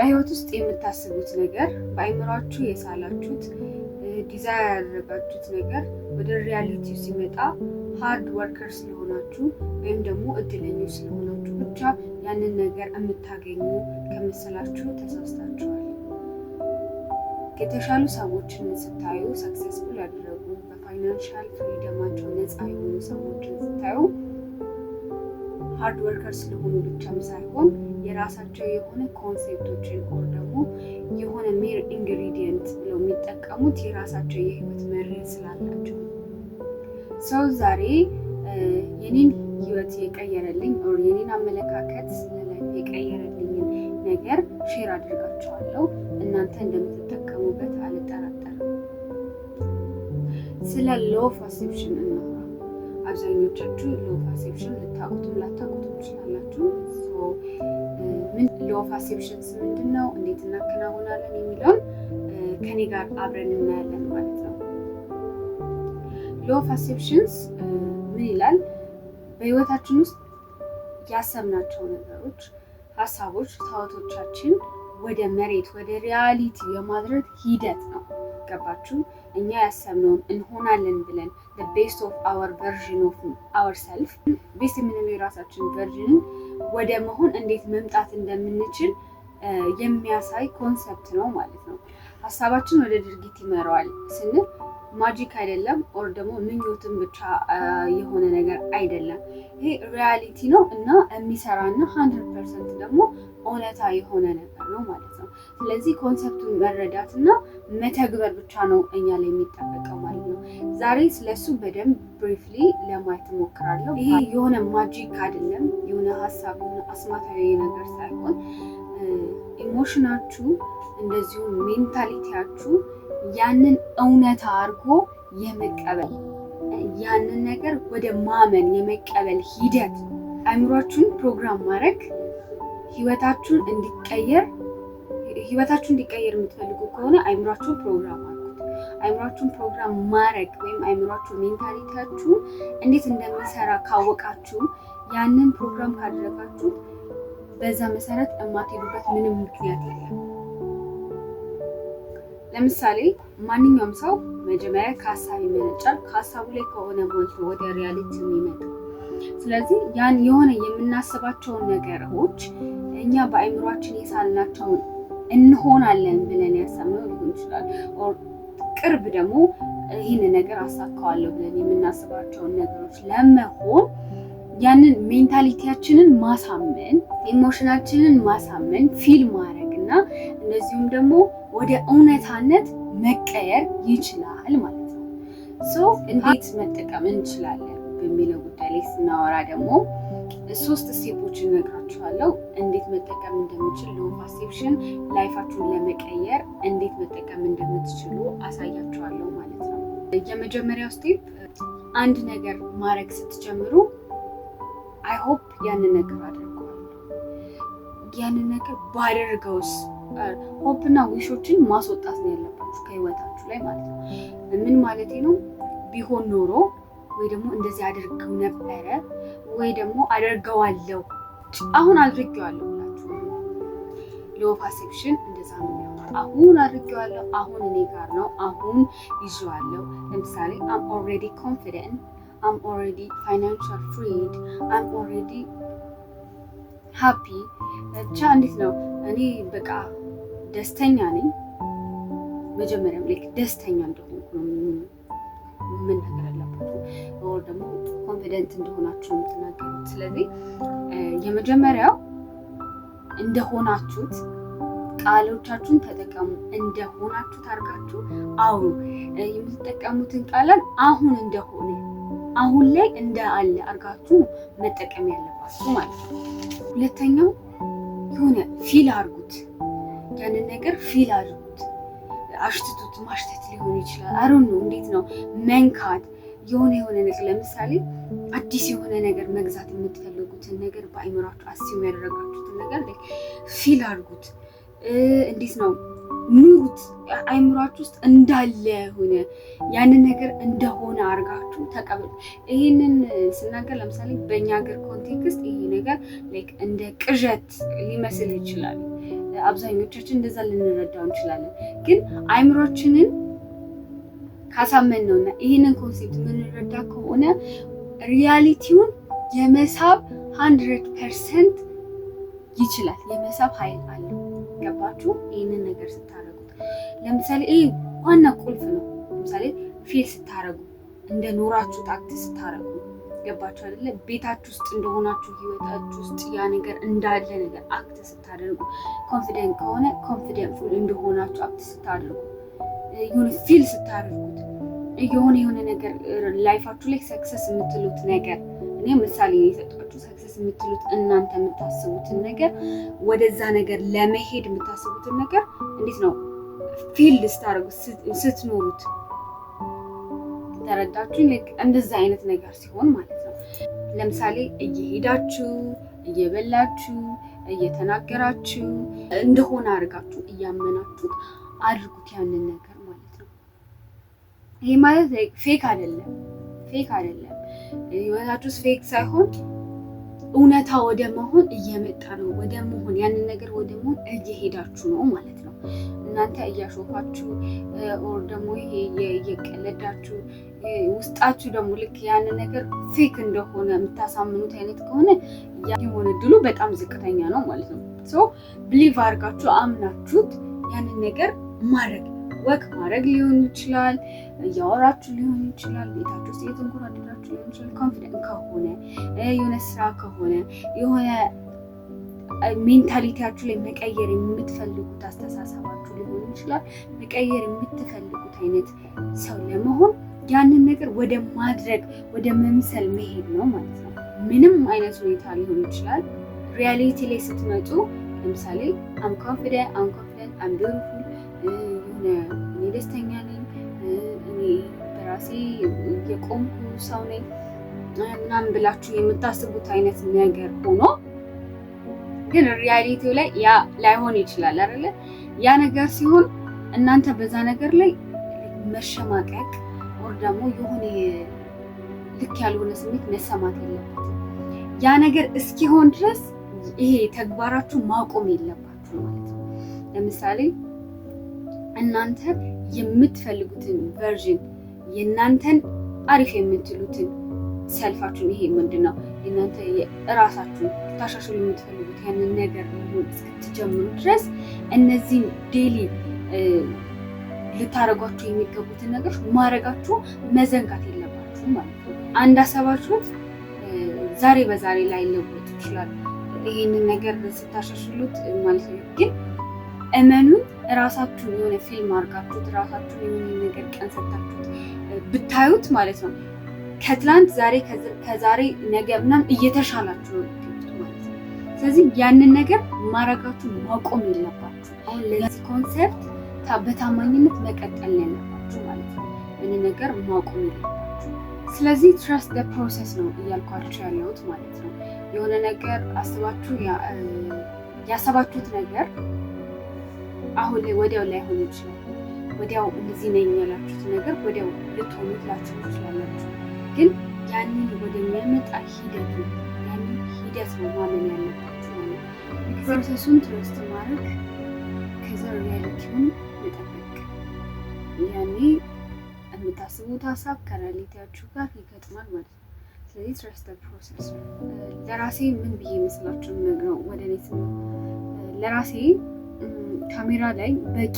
በህይወት ውስጥ የምታስቡት ነገር በአይምሯችሁ የሳላችሁት ዲዛይር ያደረጋችሁት ነገር ወደ ሪያሊቲ ሲመጣ ሃርድ ወርከር ስለሆናችሁ ወይም ደግሞ እድለኞች ስለሆናችሁ ብቻ ያንን ነገር የምታገኙ ከመሰላችሁ ተሳስታችኋል። የተሻሉ ሰዎችን ስታዩ፣ ሰክሰስፉል ያደረጉ በፋይናንሻል ፍሪደማቸው ነፃ የሆኑ ሰዎችን ስታዩ ሃርድ ወርከር ስለሆኑ ብቻም ሳይሆን የራሳቸው የሆነ ኮንሴፕቶችን ወይም ደግሞ የሆነ ሜር ኢንግሪዲየንት ብለው የሚጠቀሙት የራሳቸው የህይወት መርህ ስላላቸው ሰው ዛሬ የኔን ህይወት የቀየረልኝ or የኔን አመለካከት ስለላይፍ የቀየረልኝን ነገር ሼር አድርጋችኋለሁ። እናንተ እንደምትጠቀሙበት አልጠራጠርም። ስለ ሎው ፐርሴፕሽን እናወራ። አብዛኞቻችሁ ሎው ፐርሴፕሽን ልታውቁትም ላታውቁትም ትችላላችሁ። ምን ሎው ፐርሴፕሽንስ ምንድነው፣ እንዴት እናከናውናለን የሚለውን ከኔ ጋር አብረን እናያለን ማለት ነው። ሎው ፐርሴፕሽንስ ምን ይላል? በህይወታችን ውስጥ ያሰብናቸው ነገሮች፣ ሀሳቦች፣ ታውቶቻችን ወደ መሬት ወደ ሪያሊቲ የማድረግ ሂደት ነው። ገባችሁ? እኛ ያሰብነውን እንሆናለን ብለን the best of our version of ourselves ቤስት የምንለው የራሳችን ቨርዥንን ወደ መሆን እንዴት መምጣት እንደምንችል የሚያሳይ ኮንሰፕት ነው ማለት ነው። ሀሳባችን ወደ ድርጊት ይመራዋል ስንል ማጂክ አይደለም ኦር ደግሞ ምኞትን ብቻ የሆነ ነገር አይደለም። ይሄ ሪያሊቲ ነው እና የሚሰራና 100% ደግሞ እውነታ የሆነ ነገር ነው ማለት ነው። ስለዚህ ኮንሰፕቱን መረዳትና መተግበር ብቻ ነው እኛ ላይ የሚጠበቀው ማለት ነው። ዛሬ ስለሱ በደንብ ብሪፍሊ ለማየት እሞክራለሁ። ይሄ የሆነ ማጂክ አይደለም፣ የሆነ ሀሳብ የሆነ አስማታዊ ነገር ሳይሆን ኢሞሽናችሁ እንደዚሁ ሜንታሊቲያችሁ ያንን እውነታ አድርጎ የመቀበል ያንን ነገር ወደ ማመን የመቀበል ሂደት ነው። አእምሯችሁን ፕሮግራም ማድረግ ህይወታችሁን እንዲቀየር የምትፈልጉ ከሆነ አእምሯችሁን ፕሮግራም አድርጉት። አእምሯችሁን ፕሮግራም ማድረግ ወይም አእምሯችሁ ሜንታሊቲያችሁ እንዴት እንደሚሰራ ካወቃችሁ ያንን ፕሮግራም ካደረጋችሁ በዛ መሰረት የማትሄዱበት ምንም ምክንያት የለም። ለምሳሌ ማንኛውም ሰው መጀመሪያ ከሀሳብ ይመነጫል። ከሀሳቡ ላይ ከሆነ ማለት ነው ወደ ሪያሊቲ የሚመጣው። ስለዚህ ያን የሆነ የምናስባቸውን ነገሮች እኛ በአእምሯችን የሳልናቸውን እንሆናለን ብለን ያሰብነው ሊሆን ይችላል። ቅርብ ደግሞ ይህን ነገር አሳካዋለሁ ብለን የምናስባቸውን ነገሮች ለመሆን ያንን ሜንታሊቲያችንን ማሳመን፣ ኢሞሽናችንን ማሳመን፣ ፊል ማድረግ እና እንደዚሁም ደግሞ ወደ እውነታነት መቀየር ይችላል ማለት ነው። እንዴት መጠቀም እንችላለን በሚለው ጉዳይ ላይ ስናወራ ደግሞ 3 ስቴፖችን እነግራችኋለሁ። እንዴት መጠቀም እንደምችል ሎው ፐርሴፕሽን ላይፋችሁን ለመቀየር እንዴት መጠቀም እንደምትችሉ አሳያችኋለሁ ማለት ነው። የመጀመሪያው ስቴፕ አንድ ነገር ማድረግ ስትጀምሩ አይ ሆፕ ያንን ነገር አድርገዋለሁ፣ ያንን ነገር ባደርገውስ ሆፕ እና ዊሾችን ማስወጣት ነው ያለባችሁ ከህይወታችሁ ላይ ማለት ነው። ምን ማለት ነው? ቢሆን ኖሮ ወይ ደግሞ እንደዚህ አድርገው ነበረ ወይ ደግሞ አደርገዋለሁ አሁን አድርጌዋለሁ ብላችሁ ሎው ፐርሴፕሽን እንደዛ ነው የሚሆነው። አሁን አድርጌዋለሁ፣ አሁን እኔ ጋር ነው፣ አሁን ይዤዋለሁ። ለምሳሌ I'm already confident, I'm already financial freed, I'm already happy። ብቻ እንዴት ነው እኔ በቃ ደስተኛ ነኝ። መጀመሪያም ላይ ደስተኛ እንደሆንኩ ነው መናገር አለባችሁ፣ ወይ ደግሞ ኮንፊደንት እንደሆናችሁ የምትናገሩት። ስለዚህ የመጀመሪያው እንደሆናችሁት ቃሎቻችሁን ተጠቀሙ። እንደሆናችሁት አድርጋችሁ አውሩ። የምትጠቀሙትን ቃላት አሁን እንደሆነ አሁን ላይ እንዳለ አድርጋችሁ መጠቀም ያለባችሁ ማለት ነው። ሁለተኛው የሆነ ፊል አድርጉት። ያንን ነገር ፊል አድርጉት። አሽትቱት፣ ማሽተት ሊሆን ይችላል። አሮን ነው እንዴት ነው መንካት የሆነ ነገር ለምሳሌ አዲስ የሆነ ነገር መግዛት የምትፈልጉትን ነገር በአይምሯችሁ አስዩም ያደረጋችሁትን ነገር ፊል አድርጉት። እንዴት ነው ኑሩት። አይምሯችሁ ውስጥ እንዳለ ሆነ ያንን ነገር እንደሆነ አድርጋችሁ ተቀበሉ። ይሄንን ስናገር ለምሳሌ በእኛ ሀገር ኮንቴክስት ይሄ ነገር እንደ ቅዠት ሊመስል ይችላል። አብዛኞቻችን እንደዛ ልንረዳው እንችላለን። ግን አይምሮችንን ካሳመን ነውና ይህንን ኮንሴፕት የምንረዳ ከሆነ ሪያሊቲውን የመሳብ 100% ይችላል። የመሳብ ኃይል አለው። ገባችሁ? ይህንን ነገር ስታረጉት ለምሳሌ ይሄ ዋና ቁልፍ ነው። ለምሳሌ ፊል ስታረጉ እንደ ኖራችሁ አክት ስታረጉ ገባችሁ አይደለ? ቤታችሁ ውስጥ እንደሆናችሁ ህይወታችሁ ውስጥ ያ ነገር እንዳለ ነገር አክት ስታደርጉ ኮንፊደንት ከሆነ ኮንፊደንት ፉል እንደሆናችሁ አክት ስታደርጉ የሆነ ፊል ስታደርጉት የሆነ ነገር ላይፋችሁ ላይ ሰክሰስ የምትሉት ነገር እኔ ምሳሌ የሰጣችሁ ሰክሰስ የምትሉት እናንተ የምታስቡትን ነገር ወደዛ ነገር ለመሄድ የምታስቡትን ነገር እንዴት ነው ፊል ስታደርጉት ስትኖሩት ተረዳችሁ? እንደዛ አይነት ነገር ሲሆን ማለት ነው። ለምሳሌ እየሄዳችሁ እየበላችሁ እየተናገራችሁ እንደሆነ አድርጋችሁ እያመናችሁ አድርጉት ያንን ነገር ማለት ነው። ይሄ ማለት ፌክ አይደለም፣ ህይወታችሁ ፌክ ሳይሆን እውነታ ወደ መሆን እየመጣ ነው። ወደ መሆን ያንን ነገር ወደ መሆን እየሄዳችሁ ነው ማለት ነው። እናንተ እያሾፋችሁ ኦር ደግሞ ይሄ እየቀለዳችሁ ውስጣችሁ ደግሞ ልክ ያንን ነገር ፌክ እንደሆነ የምታሳምኑት አይነት ከሆነ የሆነ ድሉ በጣም ዝቅተኛ ነው ማለት ነው። ሶ ብሊቭ አድርጋችሁ አምናችሁት ያንን ነገር ማድረግ ወክ ማድረግ ሊሆን ይችላል፣ እያወራችሁ ሊሆን ይችላል፣ ቤታችሁ ውስጥ እየተንጎራደዳችሁ ሊሆን ይችላል። ኮንፊደንት ከሆነ የሆነ ስራ ከሆነ የሆነ ሜንታሊቲያችሁ ላይ መቀየር የምትፈልጉት አስተሳሰባችሁ ሊሆን ይችላል። መቀየር የምትፈልጉት አይነት ሰው ለመሆን ያንን ነገር ወደ ማድረግ ወደ መምሰል መሄድ ነው ማለት ነው። ምንም አይነት ሁኔታ ሊሆን ይችላል። ሪያሊቲ ላይ ስትመጡ ለምሳሌ አም ኮንፊደንት አም ቢዩቲፉል የሆነ እኔ ደስተኛ ነኝ፣ እኔ በራሴ የቆምኩ ሰው ነኝ ምናምን ብላችሁ የምታስቡት አይነት ነገር ሆኖ ግን ሪያሊቲው ላይ ያ ላይሆን ይችላል አይደለ? ያ ነገር ሲሆን እናንተ በዛ ነገር ላይ መሸማቀቅ ወር ደግሞ የሆነ ልክ ያልሆነ ስሜት መሰማት የለበትም። ያ ነገር እስኪሆን ድረስ ይሄ ተግባራችሁ ማቆም የለባችሁ ማለት ነው። ለምሳሌ እናንተ የምትፈልጉትን ቨርዥን የእናንተን አሪፍ የምትሉትን ሰልፋችሁን ይሄ ምንድነው እናንተ እራሳችሁ ታሻሽሉ የምትፈልጉት ያንን ነገር እስክትጀምሩ ድረስ እነዚህን ዴሊ ልታረጓችሁ የሚገቡትን ነገር ማረጋችሁ መዘንጋት የለባችሁ ማለት ነው። አንድ አሰባችሁት ዛሬ በዛሬ ላይ ለውጥ ይችላል ይሄንን ነገር ስታሻሽሉት ማለት ነው። ግን እመኑን ራሳችሁን የሆነ ፊልም አድርጋችሁት ራሳችሁን የሆነ ነገር ቀን ሰጣችሁት ብታዩት ማለት ነው ከትላንት ዛሬ ከዛሬ ነገ ምናምን እየተሻላችሁ ነው ማለት ነው። ስለዚህ ያንን ነገር ማረጋችሁ ማቆም የለባችሁ። አሁን ለዚህ ኮንሰፕት በታማኝነት መቀጠል ያለባችሁ ማለት ነው። ያንን ነገር ማቆም የለባችሁ። ስለዚህ ትረስት ዘ ፕሮሰስ ነው እያልኳችሁ ያለሁት ማለት ነው። የሆነ ነገር አስባችሁ ያሰባችሁት ነገር አሁን ላይ ወዲያው ላይሆን ይችላል። ወዲያው እንደዚህ ነኝ ያላችሁት ነገር ወዲያው ልትሆኑ ትችላላችሁ። ግን ያንን ወደሚያመጣ ያንን ሂደት ነው ማመን ያለባችሁ ማለት ነው። ፕሮሰሱን ትረስት ማድረግ ከዛ ሪያሊቲውን መጠበቅ ያኔ የምታስቡት ሀሳብ ከሪያሊቲያችሁ ጋር ይገጥማል ማለት ነው። ስለዚህ ትረስት ፕሮሰስ ለራሴ ምን ብዬ መስላችሁ ነው ወደ እኔ ለራሴ ካሜራ ላይ በቂ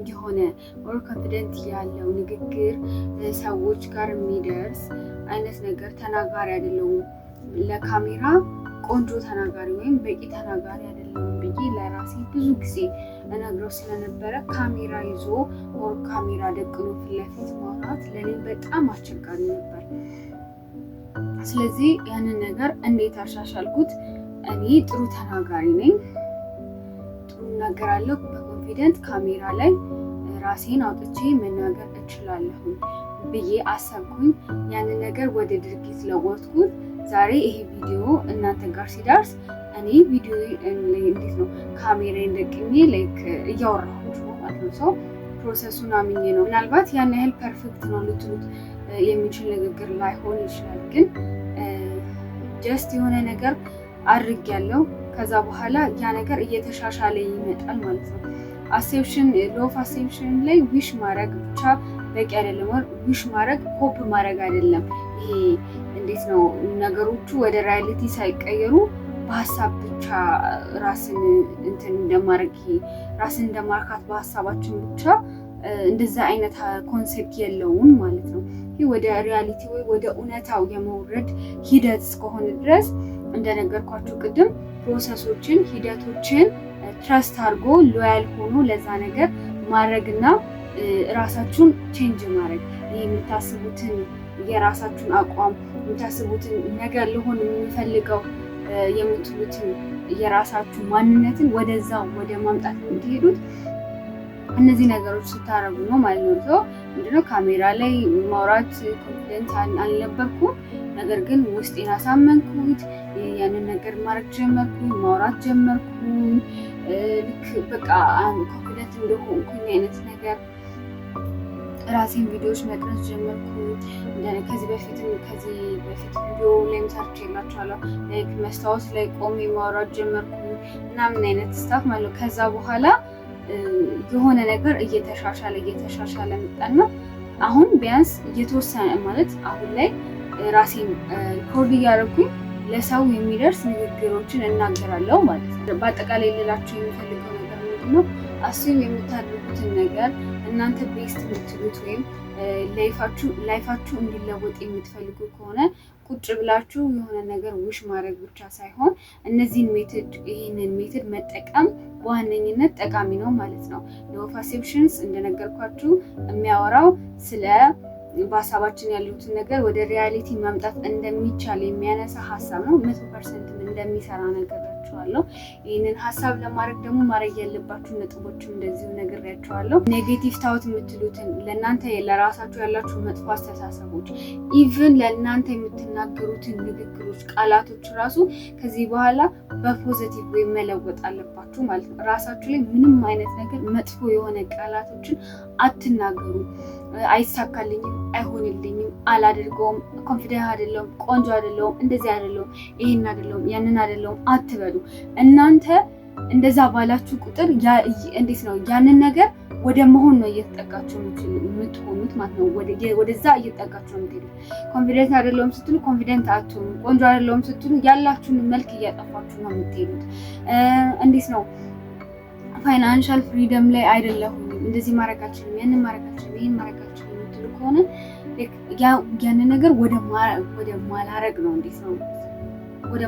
የሆነ ኦር ኮንፊደንት ያለው ንግግር ሰዎች ጋር የሚደርስ አይነት ነገር ተናጋሪ አይደለሁም። ለካሜራ ቆንጆ ተናጋሪ ወይም በቂ ተናጋሪ አይደለሁም ብዬ ለራሴ ብዙ ጊዜ እነግረው ስለነበረ ካሜራ ይዞ ኦር ካሜራ ደቅኖ ፊት ለፊት ማውራት ለኔ በጣም አስቸጋሪ ነበር። ስለዚህ ያንን ነገር እንዴት አሻሻልኩት? እኔ ጥሩ ተናጋሪ ነኝ፣ ጥሩ እናገራለሁ፣ በኮንፊደንት ካሜራ ላይ ራሴን አውጥቼ መናገር እችላለሁ ብዬ አሰብኩኝ። ያንን ነገር ወደ ድርጊት ለወጥኩት። ዛሬ ይሄ ቪዲዮ እናንተ ጋር ሲደርስ እኔ ቪዲዮ እንዴት ነው ካሜራዬን ደቅኜ ላይክ እያወራሁት ነው ማለት ነው። ሰው ፕሮሰሱን አምኜ ነው። ምናልባት ያን ያህል ፐርፌክት ነው ልትሉት የሚችል ንግግር ላይሆን ይችላል። ግን ጀስት የሆነ ነገር አድርጌያለሁ ከዛ በኋላ ያ ነገር እየተሻሻለ ይመጣል ማለት ነው። አሴፕሽን ሎ ኦፍ አሴፕሽን ላይ ዊሽ ማድረግ ብቻ በቂ አይደለም። ዊሽ ማድረግ ሆፕ ማድረግ አይደለም። ይሄ እንዴት ነው ነገሮቹ ወደ ሪያሊቲ ሳይቀየሩ በሀሳብ ብቻ ራስን እንትን እንደማድረግ ይሄ ራስን እንደማርካት በሀሳባችን ብቻ እንደዛ አይነት ኮንሴፕት የለውም ማለት ነው። ይህ ወደ ሪያሊቲ ወይ ወደ እውነታው የመውረድ ሂደት እስከሆነ ድረስ እንደነገርኳችሁ ቅድም ፕሮሰሶችን ሂደቶችን ትረስት አድርጎ ሎያል ሆኖ ለዛ ነገር ማድረግና ራሳችሁን ቼንጅ ማድረግ ይህ የምታስቡትን የራሳችሁን አቋም የምታስቡትን ነገር ልሆን የምፈልገው የምትሉትን የራሳችሁ ማንነትን ወደዛው ወደ ማምጣት የምትሄዱት እነዚህ ነገሮች ስታረጉ ነው ማለት ነው። ሰው ምንድነው ካሜራ ላይ ማውራት ኮንፊደንት አልነበርኩም፣ ነገር ግን ውስጤን አሳመንኩት። ያንን ነገር ማድረግ ጀመርኩኝ፣ ማውራት ጀመርኩኝ። ልክ በቃ ኮንፊደንት እንደሆንኩኝ አይነት ነገር ራሴን ቪዲዮዎች መቅረጽ ጀመርኩኝ። ከዚህ በፊት ቪዲዮ ላይ ሰርች የላችኋለሁ ላይክ መስታወት ላይ ቆሜ ማውራት ጀመርኩኝ ምናምን አይነት ስታፍ ማለት ነው። ከዛ በኋላ የሆነ ነገር እየተሻሻለ መጣና አሁን ቢያንስ እየተወሰነ ማለት አሁን ላይ ራሴን ሪኮርድ እያደረኩኝ ለሰው የሚደርስ ንግግሮችን እናገራለሁ ማለት ነው። በአጠቃላይ ልላችሁ የሚፈልገው ነገር ምንድነው? አስዩም የምታደርጉትን ነገር እናንተ ቤስት የምትሉት ወይም ላይፋችሁ እንዲለወጥ የምትፈልጉ ከሆነ ቁጭ ብላችሁ የሆነ ነገር ውሽ ማድረግ ብቻ ሳይሆን ይህንን ሜትድ መጠቀም በዋነኝነት ጠቃሚ ነው ማለት ነው። ሎ ኦፍ አሴፕሽንስ እንደነገርኳችሁ የሚያወራው ስለ በሀሳባችን ያሉትን ነገር ወደ ሪያሊቲ ማምጣት እንደሚቻል የሚያነሳ ሀሳብ ነው። 100% እንደሚሰራ ነግሬያችኋለሁ። ይህንን ሀሳብ ለማድረግ ደግሞ ማድረግ ያለባችሁ ነጥቦችም እንደዚሁ ነግሬያችኋለሁ። ኔጌቲቭ ታውት የምትሉትን ለእናንተ ለራሳችሁ ያላችሁ መጥፎ አስተሳሰቦች፣ ኢቭን ለእናንተ የምትናገሩትን ንግግሮች፣ ቃላቶች ራሱ ከዚህ በኋላ በፖዘቲቭ ወይም መለወጥ አለባችሁ ማለት ነው። ራሳችሁ ላይ ምንም አይነት ነገር መጥፎ የሆነ ቃላቶችን አትናገሩ። አይሳካልኝም፣ አይሆንልኝም፣ አላደርገውም፣ ኮንፊደንት አይደለሁም፣ ቆንጆ አይደለሁም፣ እንደዚህ አይደለሁም፣ ይሄን አይደለሁም፣ ያንን አይደለሁም አትበሉ። እናንተ እንደዛ ባላችሁ ቁጥር እንዴት ነው ያንን ነገር ወደ መሆን ነው እየተጠጋችሁ የምትሆኑት ማለት ነው። ወደዛ እየተጠጋችሁ ነው የምትሄዱት። ኮንፊደንት አይደለሁም ስትሉ ኮንፊደንት አትሆኑ። ቆንጆ አይደለሁም ስትሉ ያላችሁን መልክ እያጠፋችሁ ነው የምትሄዱት። እንዴት ነው ፋይናንሻል ፍሪደም ላይ አይደለሁም፣ እንደዚህ ማድረጋችን ያንን ማድረጋችን ይሄን ማድረጋችን የምትሉ ከሆነ ያንን ነገር ወደ ማላረግ ነው። እንዴት ነው ወደ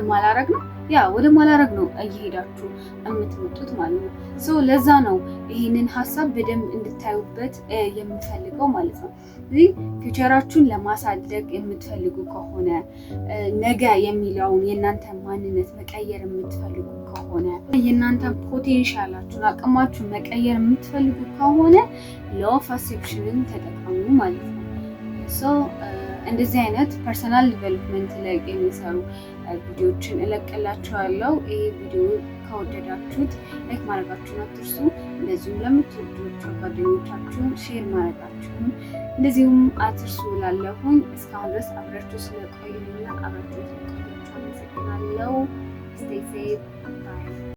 ማላረግ ነው እየሄዳችሁ የምትመጡት ማለት ነው። ሶ ለዛ ነው ይሄንን ሀሳብ በደንብ እንድታዩበት የምፈልገው ማለት ነው። እዚህ ፊውቸራችሁን ለማሳደግ የምትፈልጉ ከሆነ ነገ የሚለውን የእናንተ ማንነት መቀየር የምትፈልጉ ከሆነ የእናንተ ፖቴንሻላችሁን አቅማችሁን መቀየር የምትፈልጉ ከሆነ ሎ ኦፍ አሴፕሽንን ተጠቀሙ ማለት ነው። ሶ እንደዚህ አይነት ፐርሰናል ዲቨሎፕመንት ላይ የሚሰሩ ቪዲዮዎችን እለቅላችኋለሁ። ይሄ ቪዲዮ ከወደዳችሁት ላይክ ማድረጋችሁን አትርሱ። እንደዚሁም ለምትወዷቸው ጓደኞቻችሁ ሼር ማድረጋችሁን እንደዚሁም አትርሱ እላለሁኝ። እስካሁን ድረስ አብራችሁ ስለቆዩና አብራችሁ ስለቆያችሁ አመሰግናለሁ። ስቴይ ሴፍ ባይ